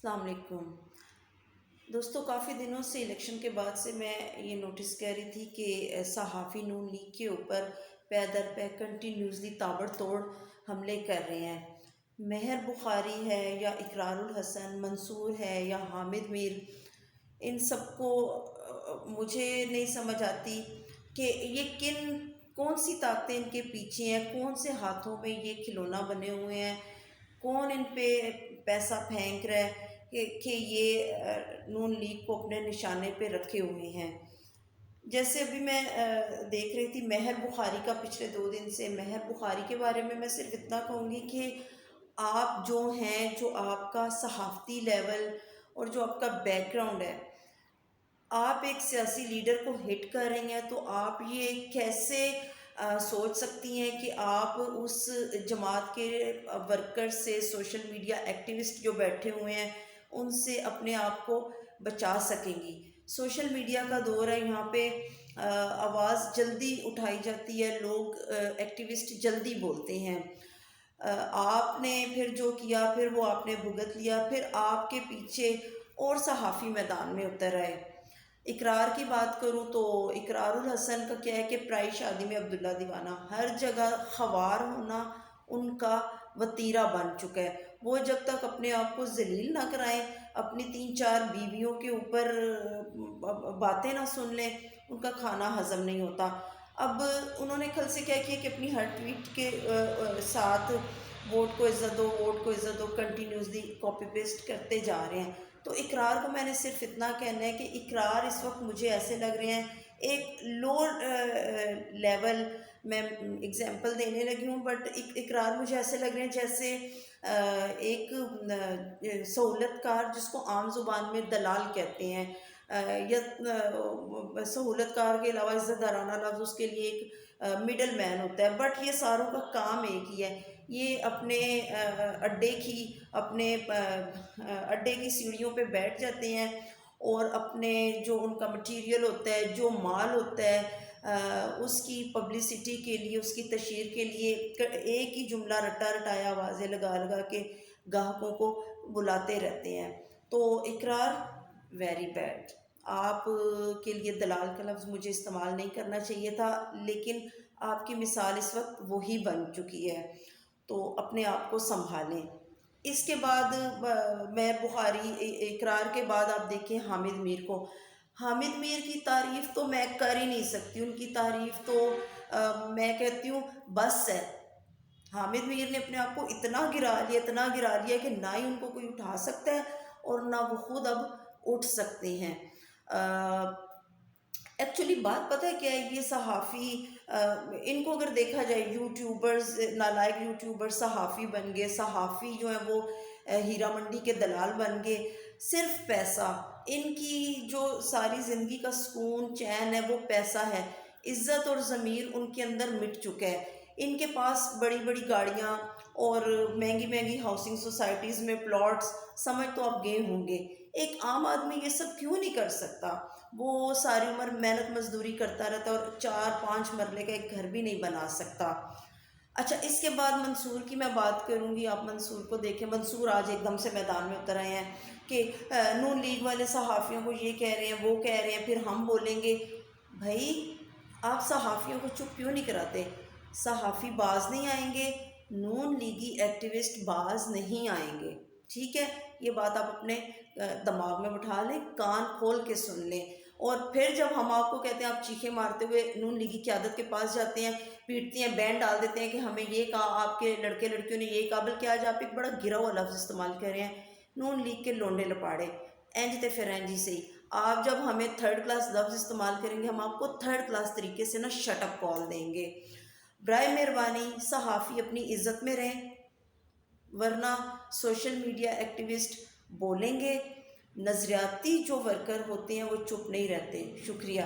السلام علیکم دوستوں، کافی دنوں سے الیکشن کے بعد سے میں یہ نوٹس کر رہی تھی کہ صحافی نون لیگ کے اوپر پے در پے کنٹینیوسلی تابڑ توڑ حملے کر رہے ہیں۔ مہر بخاری ہے یا اقرار الحسن، منصور ہے یا حامد میر، ان سب کو مجھے نہیں سمجھ آتی کہ یہ کون سی طاقتیں ان کے پیچھے ہیں، کون سے ہاتھوں میں یہ کھلونا بنے ہوئے ہیں، کون ان پہ پیسہ پھینک رہا ہے کہ یہ نون لیگ کو اپنے نشانے پہ رکھے ہوئے ہیں۔ جیسے ابھی میں دیکھ رہی تھی مہر بخاری کا، پچھلے 2 دن سے مہر بخاری کے بارے میں صرف اتنا کہوں گی کہ آپ جو ہیں، جو آپ کا صحافتی لیول اور جو آپ کا بیک گراؤنڈ ہے، آپ ایک سیاسی لیڈر کو ہٹ کر رہی ہیں، تو آپ یہ کیسے سوچ سکتی ہیں کہ آپ اس جماعت کے ورکر سے، سوشل میڈیا ایکٹیوسٹ جو بیٹھے ہوئے ہیں، ان سے اپنے آپ کو بچا سکیں گی؟ سوشل میڈیا کا دور ہے، یہاں پہ آواز جلدی اٹھائی جاتی ہے، لوگ ایکٹیوسٹ جلدی بولتے ہیں۔ آپ نے پھر جو کیا، پھر وہ آپ نے بھگت لیا، پھر آپ کے پیچھے اور صحافی میدان میں اتر آئے۔ اقرار کی بات کروں تو اقرار الحسن کا کیا ہے کہ پرائی شادی میں عبداللہ دیوانہ، ہر جگہ خوار ہونا ان کا وتیرہ بن چکا ہے۔ وہ جب تک اپنے آپ کو ذلیل نہ کرائیں، اپنی 3 4 بیویوں کے اوپر باتیں نہ سن لیں، ان کا کھانا ہضم نہیں ہوتا۔ اب انہوں نے کل سے کیا کیا کہ اپنی ہر ٹویٹ کے ساتھ ووٹ کو عزت دو، ووٹ کو عزت دو، کنٹینیوسلی کاپی پیسٹ کرتے جا رہے ہیں۔ تو اقرار کو میں نے صرف اتنا کہنا ہے کہ اقرار اس وقت مجھے ایسے لگ رہے ہیں ایک لو لیول، میں اگزامپل دینے لگی ہوں، بٹ اقرار مجھے ایسے لگ رہے ہیں جیسے ایک سہولت کار، جس کو عام زبان میں دلال کہتے ہیں، یا سہولت کار کے علاوہ عزت دارانہ لفظ اس کے لیے ایک مڈل مین ہوتا ہے، بٹ یہ ساروں کا کام ایک ہی ہے۔ یہ اپنے اڈے کی سیڑھیوں پہ بیٹھ جاتے ہیں اور اپنے جو ان کا مٹیریل ہوتا ہے، جو مال ہوتا ہے، اس کی پبلسٹی کے لیے، اس کی تشہیر کے لیے ایک ہی جملہ رٹا رٹایا آوازیں لگا لگا کے گاہکوں کو بلاتے رہتے ہیں۔ تو اقرار ویری بیڈ، آپ کے لیے دلال کا لفظ مجھے استعمال نہیں کرنا چاہیے تھا، لیکن آپ کی مثال اس وقت وہی بن چکی ہے، تو اپنے آپ کو سنبھالیں۔ اس کے بعد میں بخاری اقرار کے بعد آپ دیکھیں حامد میر کو۔ حامد میر کی تعریف تو میں کر ہی نہیں سکتی، ان کی تعریف تو میں کہتی ہوں بس ہے۔ حامد میر نے اپنے آپ کو اتنا گرا لیا کہ نہ ہی ان کو کوئی اٹھا سکتا ہے اور نہ وہ خود اب اٹھ سکتے ہیں۔ ایکچولی بات پتہ ہے کیا ہے، یہ صحافی ان کو اگر دیکھا جائے، یوٹیوبرز، نالائق یوٹیوبر صحافی بن گئے، صحافی جو ہیں وہ ہیرا منڈی کے دلال بن گئے، صرف پیسہ، ان کی جو ساری زندگی کا سکون چین ہے وہ پیسہ ہے، عزت اور ضمیر ان کے اندر مٹ چکا ہے۔ ان کے پاس بڑی بڑی گاڑیاں اور مہنگی مہنگی ہاؤسنگ سوسائٹیز میں پلاٹس، سمجھ تو آپ گئے ہوں گے۔ ایک عام آدمی یہ سب کیوں نہیں کر سکتا؟ وہ ساری عمر محنت مزدوری کرتا رہتا ہے اور 4 5 مرلے کا ایک گھر بھی نہیں بنا سکتا۔ اچھا، اس کے بعد منصور کی میں بات کروں گی۔ آپ منصور کو دیکھیں، منصور آج ایک دم سے میدان میں اتر آئے ہیں کہ نون لیگ والے صحافیوں کو یہ کہہ رہے ہیں، وہ کہہ رہے ہیں، پھر ہم بولیں گے۔ بھائی، آپ صحافیوں کو چپ کیوں نہیں کراتے؟ صحافی باز نہیں آئیں گے، نون لیگی ایکٹیوسٹ باز نہیں آئیں گے، ٹھیک ہے؟ یہ بات آپ اپنے دماغ میں بٹھا لیں، کان کھول کے سن لیں۔ اور پھر جب ہم آپ کو کہتے ہیں، آپ چیخیں مارتے ہوئے نون لیگی قیادت کے پاس جاتے ہیں، پیٹتے ہیں، بین ڈال دیتے ہیں کہ ہمیں یہ کہا، آپ کے لڑکے لڑکیوں نے یہ قابل کیا، آج آپ ایک بڑا گرا ہوا لفظ استعمال کر رہے ہیں، نون لیگ کے لونڈے لپاڑے، اینج تے پھر اینج ہی سے ہی۔ آپ جب ہمیں 3rd کلاس لفظ استعمال کریں گے، ہم آپ کو 3rd کلاس طریقے سے نا شٹ اپ کال دیں گے۔ برائے مہربانی صحافی اپنی عزت میں رہیں، ورنہ سوشل میڈیا ایکٹیوسٹ بولیں گے۔ نظریاتی جو ورکر ہوتے ہیں وہ چپ نہیں رہتے۔ شکریہ۔